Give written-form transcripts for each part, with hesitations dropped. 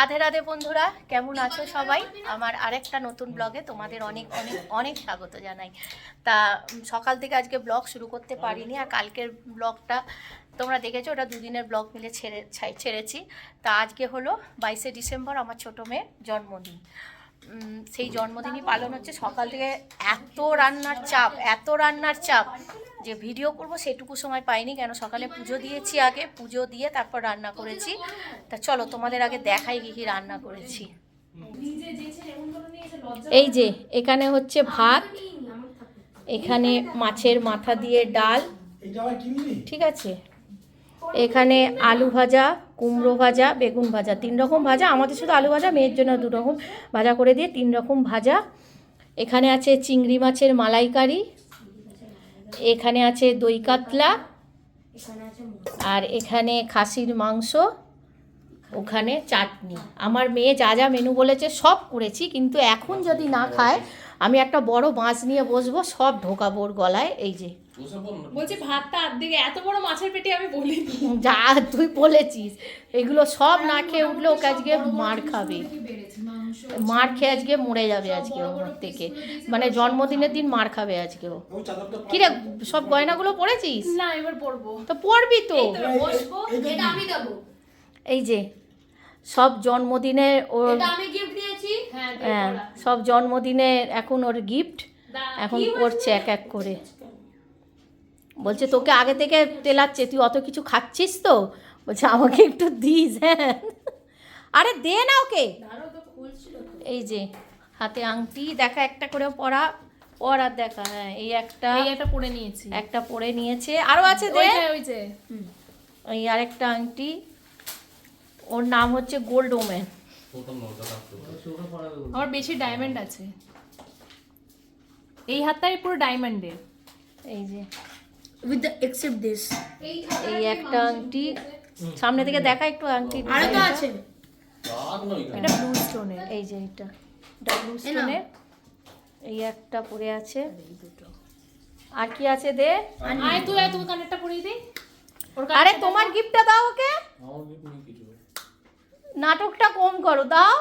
রাধে রাধে বন্ধুরা, কেমন আছো সবাই? আমার আরেকটা নতুন ব্লগে তোমাদের অনেক অনেক অনেক স্বাগত জানাই। তা সকাল থেকে আজকে ব্লগ শুরু করতে পারিনি, আর কালকের ব্লগটা তোমরা দেখেছো, ওটা দুদিনের ব্লগ মিলে ছেড়েছি। তা আজকে হলো 22শে ডিসেম্বর, আমার ছোটো মেয়ের জন্মদিন। সেই জন্মদিনই পালন হচ্ছে। সকাল থেকে এত রান্নার চাপ যে ভিডিও করবো সেটুকু সময় পাইনি, কেন সকালে পুজো দিয়েছি, আগে পুজো দিয়ে তারপর রান্না করেছি। তা চলো তোমাদের আগে দেখাই কী কী রান্না করেছি। এই যে এখানে হচ্ছে ভাত, এখানে মাছের মাথা দিয়ে ডাল, ঠিক আছে, এখানে আলু ভাজা, কুমড়ো ভাজা, বেগুন ভাজা, 3 রকম ভাজা। আমাদের শুধু আলু ভাজা, মেয়ের জন্য 2 রকম ভাজা করে দিয়ে 3 রকম ভাজা। এখানে আছে চিংড়ি মাছের মালাইকারি, এখানে আছে দই কাতলা, আর এখানে খাসির মাংস, ওখানে চাটনি। আমার মেয়ে যা যা মেনু বলেছে সব করেছি, কিন্তু এখন যদি না খায় আমি একটা বড় মাছ নিয়ে বসবো, সব ঢোকাবো ওর গলায়। এই যে বলছি ভাতটা আর্ধেকে, এত বড় মাছের পেটি আমি বলিনি। যা তুই বলেছিস, এগুলো সব না খেয়ে উঠলে ওকে আজকে মার খাবে, মার খেয়ে আজকে মরে যাবে আজকে ওর থেকে, মানে জন্মদিনের দিন মার খাবে আজকে ও। কিরে সব গয়নাগুলো পরেছিস? না, এবার পরবো তো পরবি তো। বসবো, এটা আমি দেবো। এই যে সব জন্মদিনে ওর, এটা আমি গিফট দিয়েছি। হ্যাঁ সব জন্মদিনে এখন ওর গিফট এখন করছে এক এক করে। বলছে তোকে আগে থেকে তেলাচ্ছে, তুই অত কিছু খাচ্ছিস তো, বলছে আমাকে একটু দিস। হ্যাঁ আরে দে না ওকে। এই যে হাতে আংটি, দেখা একটা করে পরা, পর আর দেখা। হ্যাঁ এই একটা পরে নিয়েছি, একটা পরে নিয়েছে, আরো আছে দে। ওই যে এই আরেকটা আংটি, ওর নাম হচ্ছে গোল্ড ওমেন। আমার বেশি ডায়মন্ড আছে, এই হাতটাই পুরো ডায়মন্ডের। এই যে with the except this এই একটা আংটি, সামনে থেকে দেখা একটু আংটি। আরো তো আছে। এটা ব্লু স্টোনের। এই যে এটা ব্লু স্টোনের, এই একটা পরে আছে, আর কি আছে দে। আয় তুই, তুমি কানেরটা পরিয়ে দে। আরে তোমার গিফটটা দাও ওকে, নাটকটা কম করো, দাও।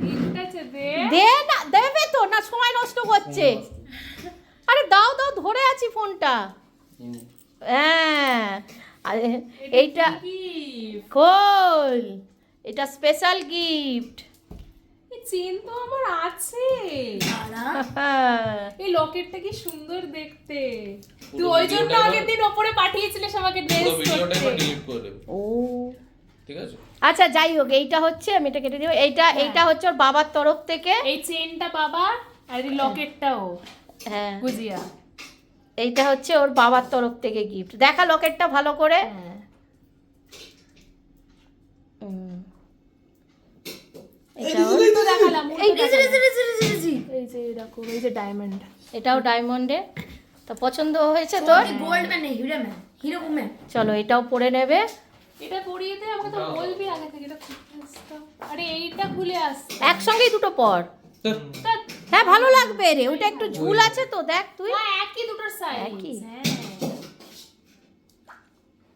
গিফট আছে, দে। দে না, দেবে তো না, সময় নষ্ট করছে। আরে দাও দাও, ধরে আছি ফোনটা। হ্যাঁ এইটা খোল, এটা স্পেশাল গিফট। এই চেন তো আমার আছে, এই লকেটটা কি সুন্দর দেখতে। তুই ওই জন্য আগের দিন ওপরে পাঠিয়েছিলিস আমাকে ড্রেস করতে। ও ঠিক আছে, আচ্ছা যাই হোক, এইটা হচ্ছে, আমি এটা কেটে দিব। এইটা হচ্ছে ওর বাবার তরফ থেকে। এই চেনটা বাবা, আর এই লকেটটাও হ্যাঁ গুজিয়া। এইটা হচ্ছে ওর বাবার তরফ থেকে গিফট। দেখা লকেটটা ভালো করে। এই যে এরকম, এই যে ডায়মন্ড, এটাও ডায়মন্ডে। তো পছন্দ হয়েছে তোর? Gold man hero man. চলো এটাও পরে নেবে। এটা পরিয়ে দে, আমাকে তো বলবি আগে থেকে। এটা খুলে আসতো, আরে এইটা খুলে আসতো একসঙ্গেই দুটো পর। হ্যাঁ ভালো লাগবে রে, ওটা একটু ঝুল আছে তো, দেখ তুই। একই দুটোর সাইজ একই।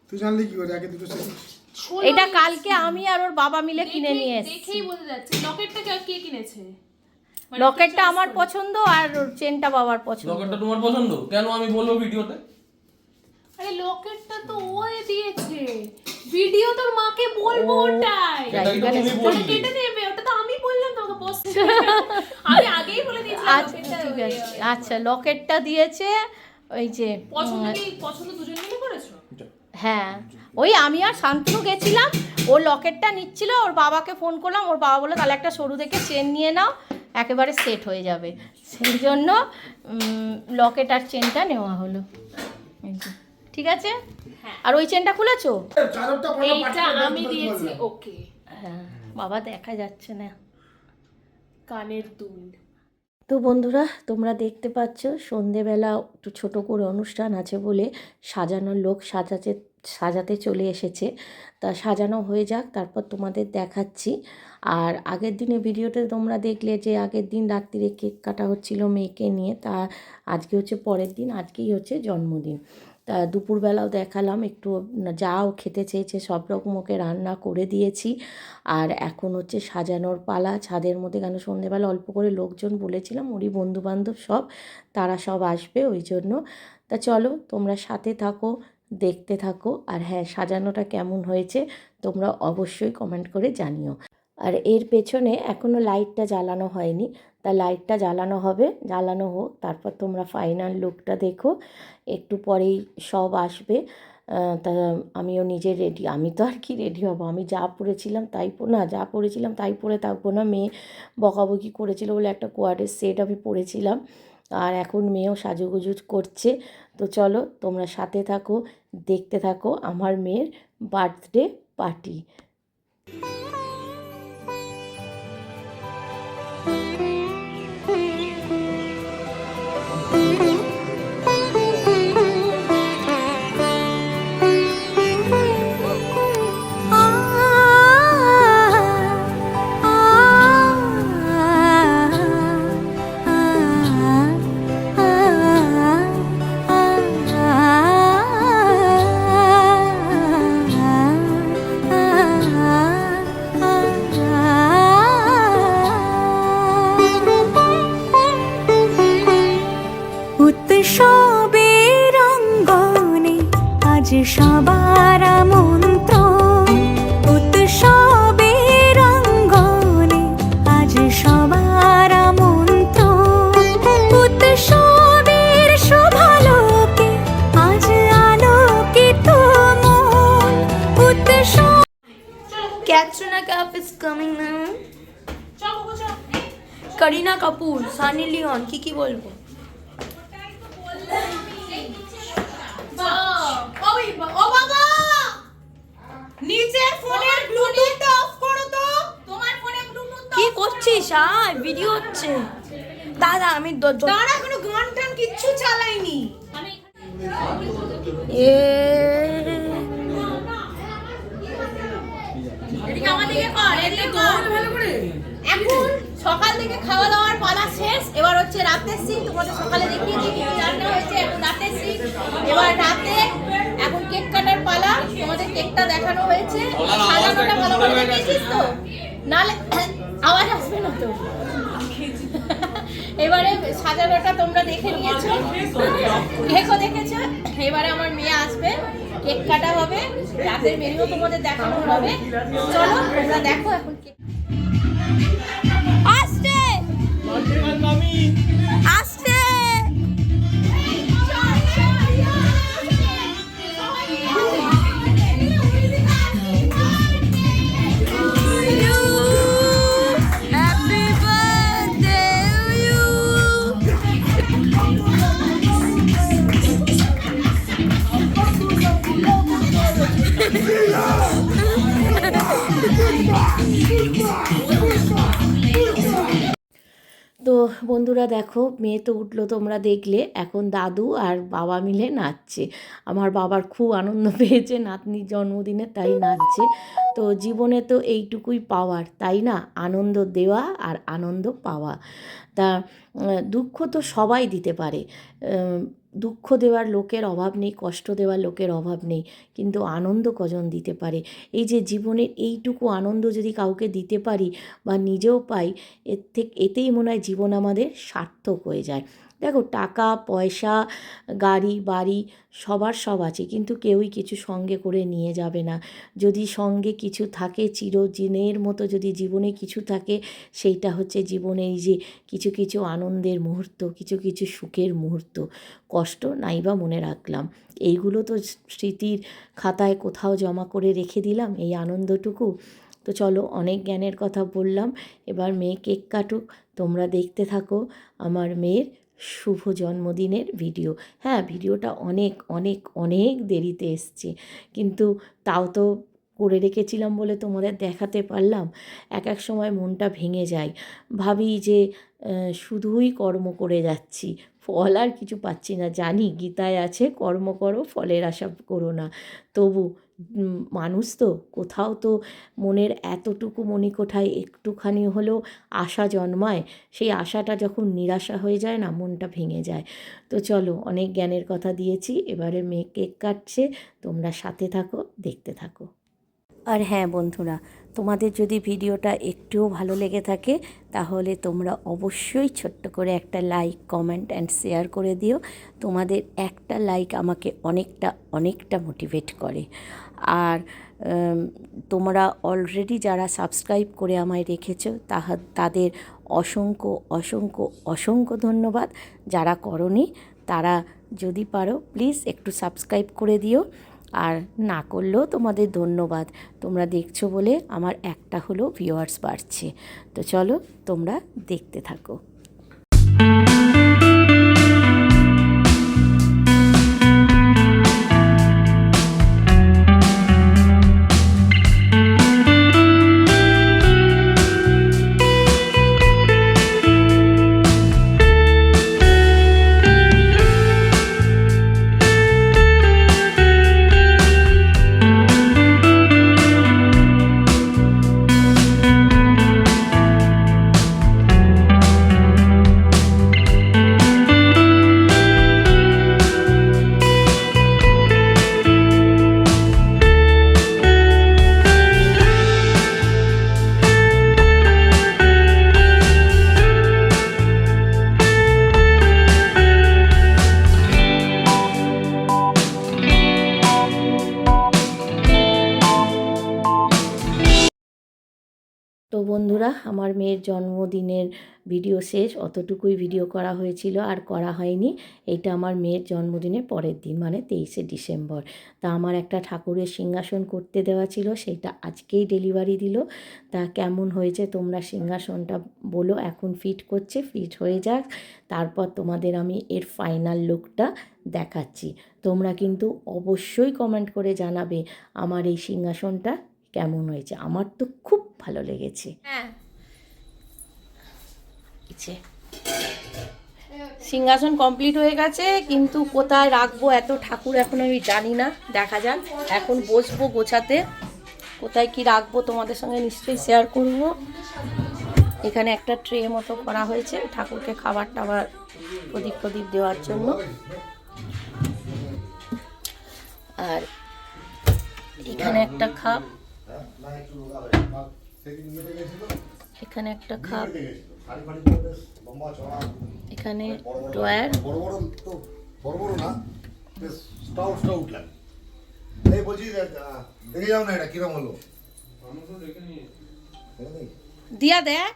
তুই জানলি কি করে আগে দুটো সাইজ? এটা কালকে আমি আর ওর বাবা মিলে কিনে নিয়ে এসেছি। দেখেই বোঝা যাচ্ছে। লকেটটা কে কিনেছে? লকেটটা আমার পছন্দ, আর চেনটা বাবার পছন্দ। লকেটটা তোমার পছন্দ কেন আমি বলবো ভিডিওতে? আরে লকেটটা তো ওই দিয়েছে, ভিডিও তোর মাকে বলবো ওটাই। ওটা কেটে নেবে, ওটা তো আমি বললাম তোমাকে পোস্ট। আমি আগেই বলে দিয়েছিলাম লকেটটা। ঠিক আছে, আচ্ছা লকেটটা দিয়েছে। ওই যে পছন্দ দুজন মিলে করেছো? হ্যাঁ ওই আমি আর শান্তনু গেছিলাম, ও লকেটটা নিচ্ছিল, ওর বাবাকে ফোন করলাম, ওর বাবা বললো তাহলে একটা সরু দেখে চেন নিয়ে নাও, একেবারে সেট হয়ে যাবে। সেই জন্য লকেট আর চেনটা নেওয়া হলো। ঠিক আছে, আর ওই চেনটা খুলেছো? এইটা আমি দিয়েছি ওকে। হ্যাঁ বাবা দেখা যাচ্ছে না। কানের দুল। তো বন্ধুরা তোমরা দেখতে পাচ্ছ সন্ধেবেলা একটু ছোটো করে অনুষ্ঠান আছে বলে সাজানোর লোক সাজাতে চলে এসেছে। তা সাজানো হয়ে যাক, তারপর তোমাদের দেখাচ্ছি। আর আগের দিনে ভিডিওতে তোমরা দেখলে যে আগের দিন রাত্রিরে কেক কাটা হচ্ছিল মেয়েকে নিয়ে, তা আজকে হচ্ছে পরের দিন, আজকেই হচ্ছে জন্মদিন। তা দুপুরবেলাও দেখালাম একটু, যাও খেতে চেয়েছে সব রকম ওকে রান্না করে দিয়েছি। আর এখন হচ্ছে সাজানোর পালা ছাদের মধ্যে, কেন সন্ধেবেলা অল্প করে লোকজন বলেছিলাম ওরই বন্ধুবান্ধব সব, তারা সব আসবে ওই জন্য। তা চলো তোমরা সাথে থাকো, দেখতে থাকো। আর হ্যাঁ, সাজানোটা কেমন হয়েছে তোমরা অবশ্যই কমেন্ট করে জানিও। আর এর পেছনে এখনও লাইটটা জ্বালানো হয়নি, তা লাইটটা জ্বালানো হবে, জ্বালানো হোক, তারপর তোমরা ফাইনাল লুকটা দেখো। একটু পরেই সব আসবে। তা আমিও নিজে রেডি, আমি তো আর কি রেডি হব, আমি যা পরেছিলাম তাই যা পরেছিলাম তাই পরে থাকবো না। মেয়ে বকাবকি করেছিল বলে একটা কোয়ার্ডের সেট আমি পরেছিলাম, আর এখন মেয়েও সাজুগুজু করছে। তো চলো তোমরা সাথে থাকো, দেখতে থাকো আমার মেয়ের বার্থডে পার্টি। উৎসবের অঙ্গনে আজ সবার আমন্ত্রণ, উৎসবের অঙ্গনে আজ সবার আমন্ত্রণ, উৎসবের শোভালোকে আজ আলোকিত মন, উৎসব। Katrina Kaif is coming now. Kareena Kapoor, Sunny Leon, কি বলবো? ও বাবা, নিচের ফোনের ব্লুটুথটা অফ করো তো। তোমার ফোনে ব্লুটুথ কি করছিস? ভিডিও হচ্ছে। দাদা আমি দাঁড়া, কোনো গান টান কিচ্ছু চালাইনি। এদিকে আমাদেরকে কর, এদিকে কর ভালো করে। এখন সকাল থেকে খাওয়া দাওয়ার পালা শেষ, এবার হচ্ছে রাতের সিন। তোমাদের সকালে দেখিয়ে দিই কি রান্না হয়েছে, এখন রাতের সিন। এবার রাতে এখন কেক কাটার পালা, তোমাদের কেকটা দেখানো হয়েছে। সাজানোটা ভালো করে দেখেছিস তো, নালে আওয়াজ আসবে না তো। এবারে সাজানোটা তোমরা দেখে নিয়েছো, কেকও দেখেছো। এবারে আমার মেয়ে আসবে, কেক কাটা হবে, রাতের মেনুও তোমাদের দেখানো হবে। চলো তোমরা দেখো এখন কেক। আসছে আসছে। Happy birthday to you. তো বন্ধুরা দেখো, মেয়ে তো উঠলো তোমরা দেখলে, এখন দাদু আর বাবা মিলে নাচছে। আমার বাবার খুব আনন্দ পেয়েছে নাতনির জন্মদিনে, তাই নাচছে। তো জীবনে তো এইটুকুই পাওয়ার, তাই না? আনন্দ দেওয়া আর আনন্দ পাওয়া। তা দুঃখ তো সবাই দিতে পারে, দুঃখ দেওয়ার লোকের অভাব নেই, কষ্ট দেওয়ার লোকের অভাব নেই, কিন্তু আনন্দ কজন দিতে পারে? এই যে জীবনের এইটুকু আনন্দ যদি কাউকে দিতে পারি বা নিজেও পাই, এতেই মনে হয় জীবন আমাদের সার্থক হয়ে যায়। দেখো, টাকা পয়সা গাড়ি বাড়ি সবার সব আছে, কিন্তু কেউই কিছু সঙ্গে করে নিয়ে যাবে না। যদি সঙ্গে কিছু থাকে, চিরদিনের মতো যদি জীবনে কিছু থাকে, সেইটা হচ্ছে জীবনে এই যে কিছু কিছু আনন্দের মুহূর্ত, কিছু কিছু সুখের মুহূর্ত। কষ্ট নাইবা মনে রাখলাম, এইগুলো তো স্মৃতির খাতায় কোথাও জমা করে রেখে দিলাম, এই আনন্দটুকু। তো চলো, অনেক জ্ঞানের কথা বললাম, এবার মেয়ে কেক কাটুক, তোমরা দেখতে থাকো আমার মেয়ের শুভ জন্মদিনের ভিডিও। হ্যাঁ, ভিডিওটা অনেক অনেক অনেক দেরিতে এসছে, কিন্তু তাও তো করে রেখেছিলাম বলে তোমাদের দেখাতে পারলাম। এক এক সময় মনটা ভেঙে যায়, ভাবি যে শুধুই কর্ম করে যাচ্ছি, ফল আর কিছু পাচ্ছি না। জানি গীতায় আছে, কর্ম করো ফলের আশা করো না, তবু মানুষ তো কোথাও তো মনের এতটুকু মণিকোঠায় একটুখানি হলেও আশা জন্মায়, সেই আশাটা যখন নিরাশা হয়ে যায় না, মনটা ভেঙে যায়। তো চলো, অনেক জ্ঞানের কথা দিয়েছি, এবারে মেয়ে কেক কাটছে, তোমরা সাথে থাকো, দেখতে থাকো। আর হ্যাঁ বন্ধুরা, তোমাদের যদি ভিডিওটা একটুও ভালো লেগে থাকে তাহলে তোমরা অবশ্যই ছোট্ট করে একটা লাইক, কমেন্ট অ্যান্ড শেয়ার করে দিও। তোমাদের একটা লাইক আমাকে অনেকটা মোটিভেট করে। আর তোমরা অলরেডি যারা সাবস্ক্রাইব করে আমায় রেখেছো তাদের অসংখ্য ধন্যবাদ। যারা করনি তারা যদি পারো প্লিজ একটু সাবস্ক্রাইব করে দিও। আর না করলেও তোমাদের ধন্যবাদ, তোমরা দেখছো বলে আমার একটা হলেও ভিউয়ার্স বাড়ছে। তো চলো তোমরা দেখতে থাকো। তো বন্ধুরা, আমার মেয়ের জন্মদিনের ভিডিও শেষ, অতটুকুই ভিডিও করা হয়েছিল, আর করা হয়নি। এইটা আমার মেয়ের জন্মদিনের পরের দিন, মানে 23শে ডিসেম্বর। তা আমার একটা ঠাকুরের সিংহাসন করতে দেওয়া ছিল, সেইটা আজকেই ডেলিভারি দিল। তা কেমন হয়েছে তোমরা সিংহাসনটা বলো। এখন ফিট করছে, ফিট হয়ে যাক, তারপর তোমাদের আমি এর ফাইনাল লুকটা দেখাচ্ছি। তোমরা কিন্তু অবশ্যই কমেন্ট করে জানাবে আমার এই সিংহাসনটা কেমন হয়েছে। আমার তো খুব ভালো লেগেছে। হ্যাঁ, সিংহাসন কমপ্লিট হয়ে গেছে, কিন্তু কোথায় রাখবো এত ঠাকুর এখন আমি জানি না, দেখা যাক। এখন বসবো গোছাতে, কোথায় কি রাখবো তোমাদের সঙ্গে নিশ্চয়ই শেয়ার করব। এখানে একটা ট্রে মতো করা হয়েছে ঠাকুরকে খাবার টাবার প্রদীপ দেওয়ার জন্য। আর এখানে একটা খাপ, এখানে একটা খাপ, এখানে ড্রয়ার, দিয়া দেখ